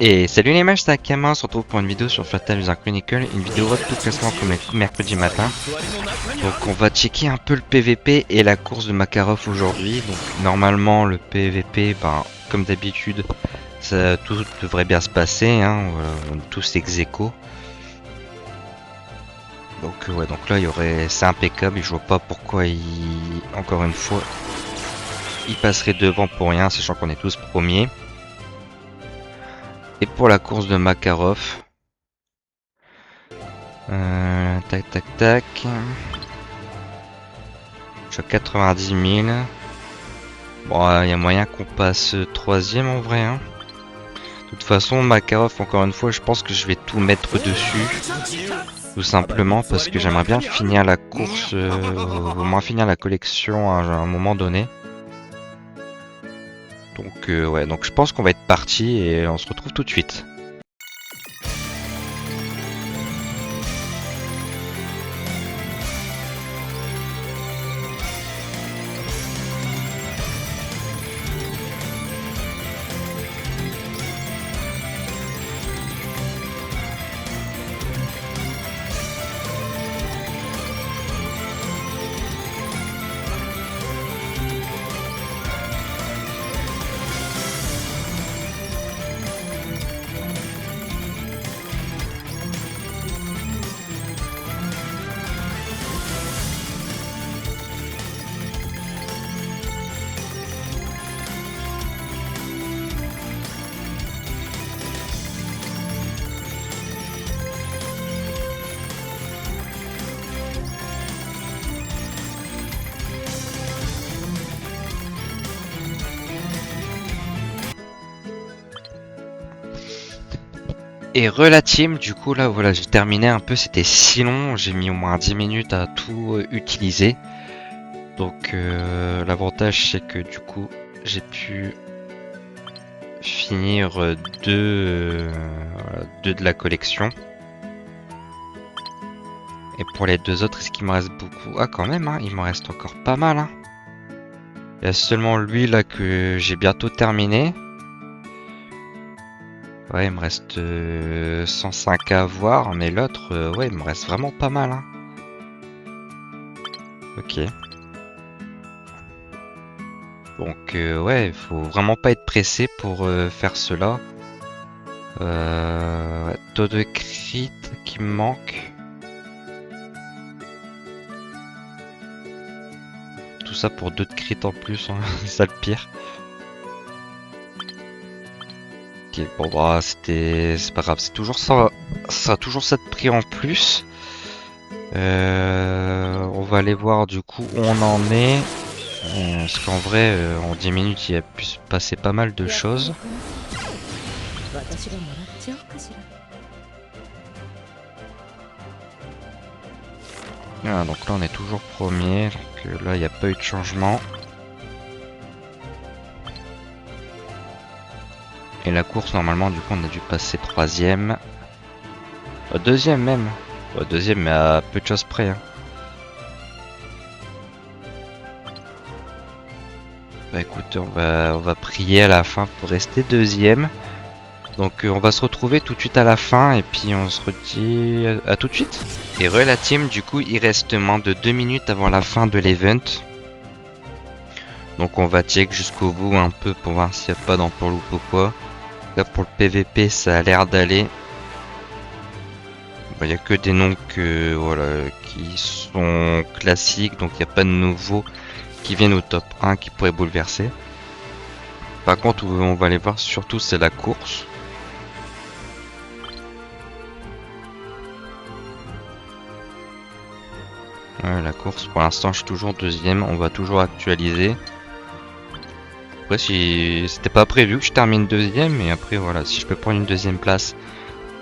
Et salut les mages, c'est Akama, on se retrouve pour une vidéo sur Fatal User Chronicle, une vidéo de tout classement comme les mercredi matin. Donc on va checker un peu le PVP et la course de Makarov aujourd'hui. Donc normalement le PVP, comme d'habitude, tout devrait bien se passer, hein. On est tous ex-aequo. Donc ouais, donc là c'est impeccable et je vois pas pourquoi encore une fois, il passerait devant pour rien, sachant qu'on est tous premiers. Et pour la course de Makarov, tac tac tac. Je suis à 90 000. Bon, il y a moyen qu'on passe troisième en vrai, hein. De toute façon, Makarov, encore une fois, je pense que je vais tout mettre dessus. Tout simplement parce que j'aimerais bien finir la course, au moins finir la collection à un moment donné. Donc ouais, donc je pense qu'on va être parti et on se retrouve tout de suite. Et team, du coup là voilà, j'ai terminé un peu, c'était si long, j'ai mis au moins 10 minutes à tout utiliser. Donc l'avantage c'est que du coup j'ai pu finir deux de la collection. Et pour les deux autres, est-ce qu'il me reste beaucoup? Ah quand même, hein, il me reste encore pas mal, hein. Il y a seulement lui là que j'ai bientôt terminé. Ouais, il me reste 105 à voir, mais l'autre, ouais, il me reste vraiment pas mal, hein. Ok. Donc, ouais, il faut vraiment pas être pressé pour faire cela. Ouais, taux de crit qui me manque. Tout ça pour 2 de crit en plus, hein. C'est ça le pire. Ok, bon, bah, c'est pas grave, c'est toujours ça, ça a toujours ça de prix en plus. On va aller voir du coup où on en est. Parce qu'en vrai, en 10 minutes, il a pu se passer pas mal de choses. Ah, donc là, on est toujours premier. Donc là, il n'y a pas eu de changement. Et la course, normalement, du coup, on a dû passer troisième. Deuxième même. Deuxième, mais à peu de choses près, hein. Bah écoute, on va prier à la fin pour rester deuxième. Donc on va se retrouver tout de suite à la fin et puis on se redit à tout de suite. Et la team, du coup il reste moins de 2 minutes avant la fin de l'event. Donc on va check jusqu'au bout un peu pour voir s'il n'y a pas d'entourloupe ou quoi. Là pour le PVP ça a l'air d'aller. Il n'y a que des noms qui sont classiques, donc il n'y a pas de nouveaux qui viennent au top 1 qui pourraient bouleverser. Par contre, où on va aller voir surtout, c'est la course. Ouais, la course, pour l'instant, je suis toujours deuxième. On va toujours actualiser. Après, si c'était pas prévu que je termine deuxième, mais après, voilà, si je peux prendre une deuxième place,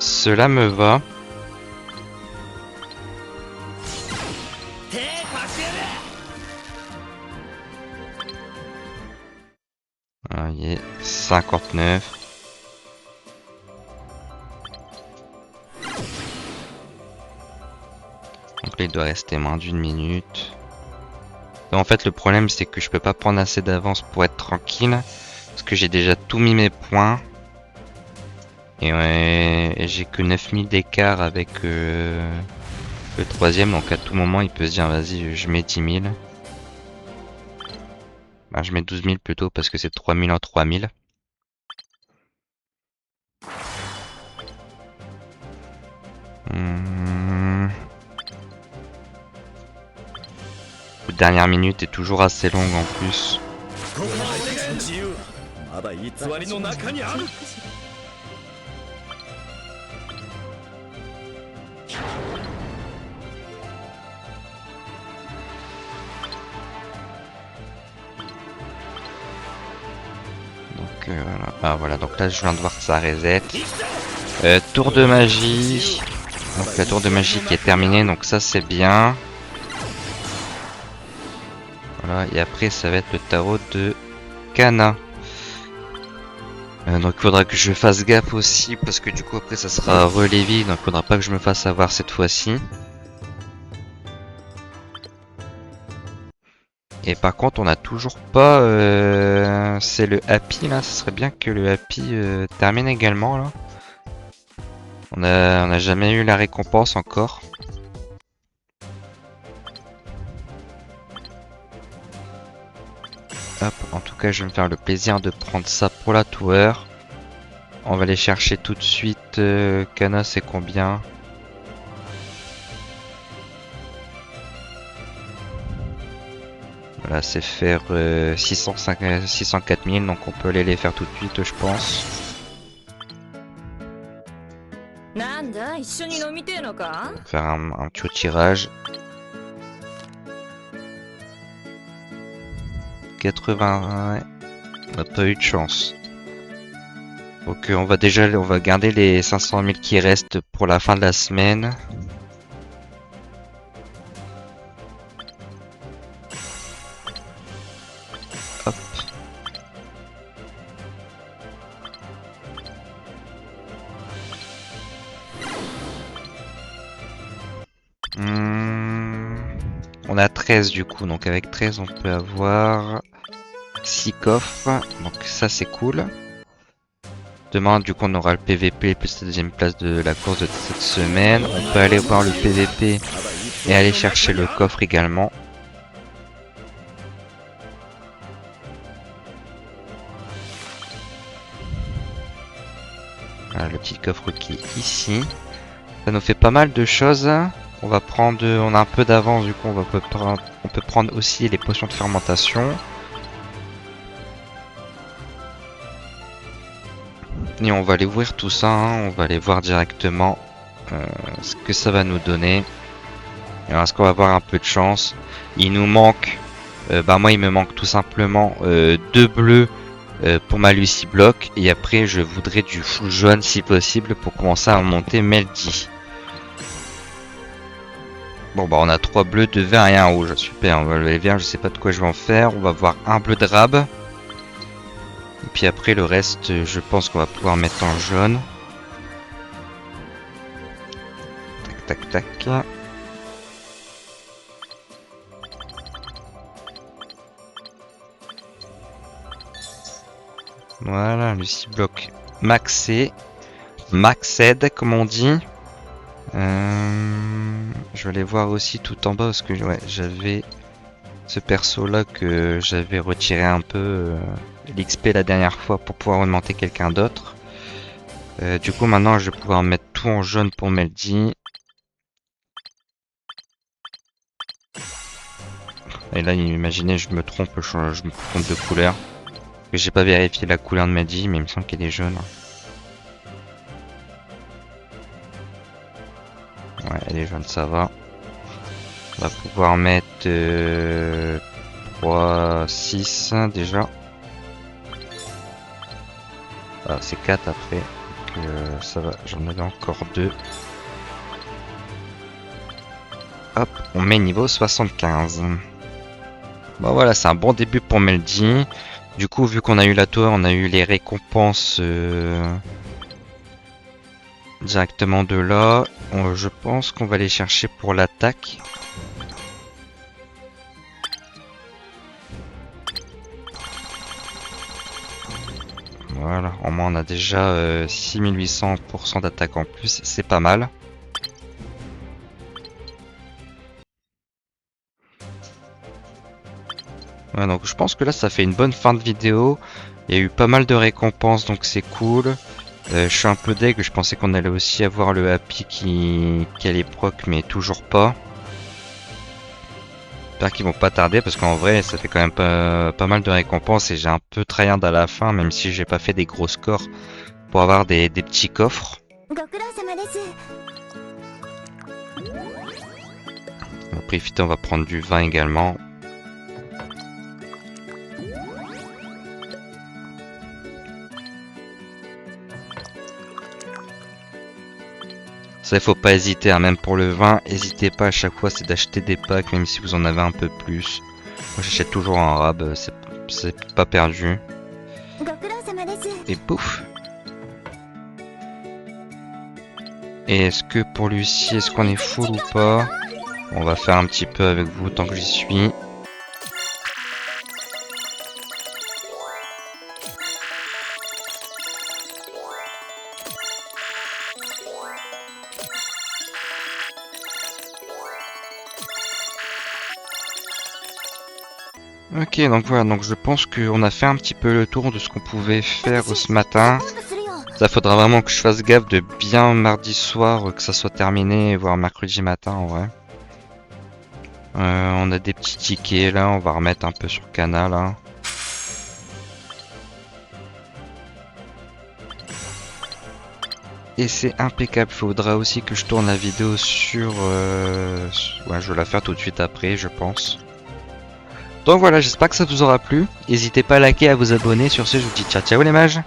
cela me va. Ah, il est 59. Donc là, il doit rester moins d'une minute. En fait, le problème, c'est que je peux pas prendre assez d'avance pour être tranquille. Parce que j'ai déjà tout mis mes points. Et ouais, et j'ai que 9000 d'écart avec le troisième, donc à tout moment il peut se dire vas-y je mets 10 000. Bah, je mets 12 000 plutôt parce que c'est 3000 en 3000. La dernière minute est toujours assez longue en plus. Donc voilà. Ah voilà, donc là je viens de voir que ça reset. Tour de magie. Donc la tour de magie qui est terminée, donc ça c'est bien. Voilà, et après ça va être le tarot de Kana. Donc il faudra que je fasse gaffe aussi parce que du coup après ça sera relévi, donc il faudra pas que je me fasse avoir cette fois-ci. Et par contre on a toujours pas c'est le happy là, ce serait bien que le happy termine également là. On a jamais eu la récompense encore. Hop, en tout cas je vais me faire le plaisir de prendre ça pour la tour. On va aller chercher tout de suite Kana, c'est combien? Voilà, c'est faire 604 000, donc on peut aller les faire tout de suite, je pense. Faire un petit tirage. 80, on n'a pas eu de chance. Donc on va garder les 500 000 qui restent pour la fin de la semaine. Hop. On a 13 du coup, donc avec 13 on peut avoir 6 coffres, donc ça c'est cool. Demain du coup on aura le PVP plus la deuxième place de la course de cette semaine. On peut aller voir le PVP et aller chercher le coffre également. Voilà le petit coffre qui est ici. Ça nous fait pas mal de choses. On va prendre, on a un peu d'avance du coup on peut prendre aussi les potions de fermentation. Et on va aller ouvrir tout ça, hein. On va aller voir directement ce que ça va nous donner. Et est-ce qu'on va avoir un peu de chance? Il nous manque, moi il me manque tout simplement 2 bleus pour ma Lucy Block. Et après je voudrais du full jaune si possible pour commencer à monter Meldy. Bon bah on a 3 bleus, 2 verts et un rouge. Super, les verts je sais pas de quoi je vais en faire. On va voir un bleu de rab. Et puis après le reste je pense qu'on va pouvoir mettre en jaune. Tac tac tac. Voilà, Lucy Block maxé. Maxed comme on dit. Je vais aller voir aussi tout en bas parce que ouais, j'avais ce perso là que j'avais retiré un peu l'XP la dernière fois pour pouvoir augmenter quelqu'un d'autre. Du coup maintenant je vais pouvoir mettre tout en jaune pour Meldy. Et là imaginez je me trompe de couleur. J'ai pas vérifié la couleur de Meldy mais il me semble qu'elle est jaune. Ouais elle est jaune, ça va. On va pouvoir mettre 3, 6 déjà. Ah, c'est 4 après. Donc ça va, j'en avais encore 2. Hop, on met niveau 75. Bon voilà, c'est un bon début pour Meldy. Du coup, vu qu'on a eu la tour, on a eu les récompenses directement de là. Je pense qu'on va aller chercher pour l'attaque. Voilà, au moins on a déjà 6800% d'attaque en plus, c'est pas mal. Ouais, donc je pense que là ça fait une bonne fin de vidéo. Il y a eu pas mal de récompenses donc c'est cool. Je suis un peu deg, je pensais qu'on allait aussi avoir le happy qui allait proc mais toujours pas. J'espère qu'ils vont pas tarder parce qu'en vrai ça fait quand même pas mal de récompenses et j'ai un peu tryhard à la fin même si j'ai pas fait des gros scores pour avoir des petits coffres. On va profiter, on va prendre du vin également. Ça, il faut pas hésiter, hein, même pour le vin, n'hésitez pas à chaque fois, c'est d'acheter des packs, même si vous en avez un peu plus. Moi, j'achète toujours en rab, c'est pas perdu. Et pouf. Et est-ce que pour Lucie, est-ce qu'on est full ou pas? On va faire un petit peu avec vous tant que j'y suis. Ok, donc voilà, donc je pense qu'on a fait un petit peu le tour de ce qu'on pouvait faire ce matin. Ça faudra vraiment que je fasse gaffe de bien mardi soir que ça soit terminé, voire mercredi matin en vrai. On a des petits tickets là, on va remettre un peu sur Canal. Hein. Et c'est impeccable, faudra aussi que je tourne la vidéo sur... Ouais, je vais la faire tout de suite après, je pense. Donc voilà, j'espère que ça vous aura plu. N'hésitez pas à liker, à vous abonner. Sur ce, je vous dis ciao ciao les mages.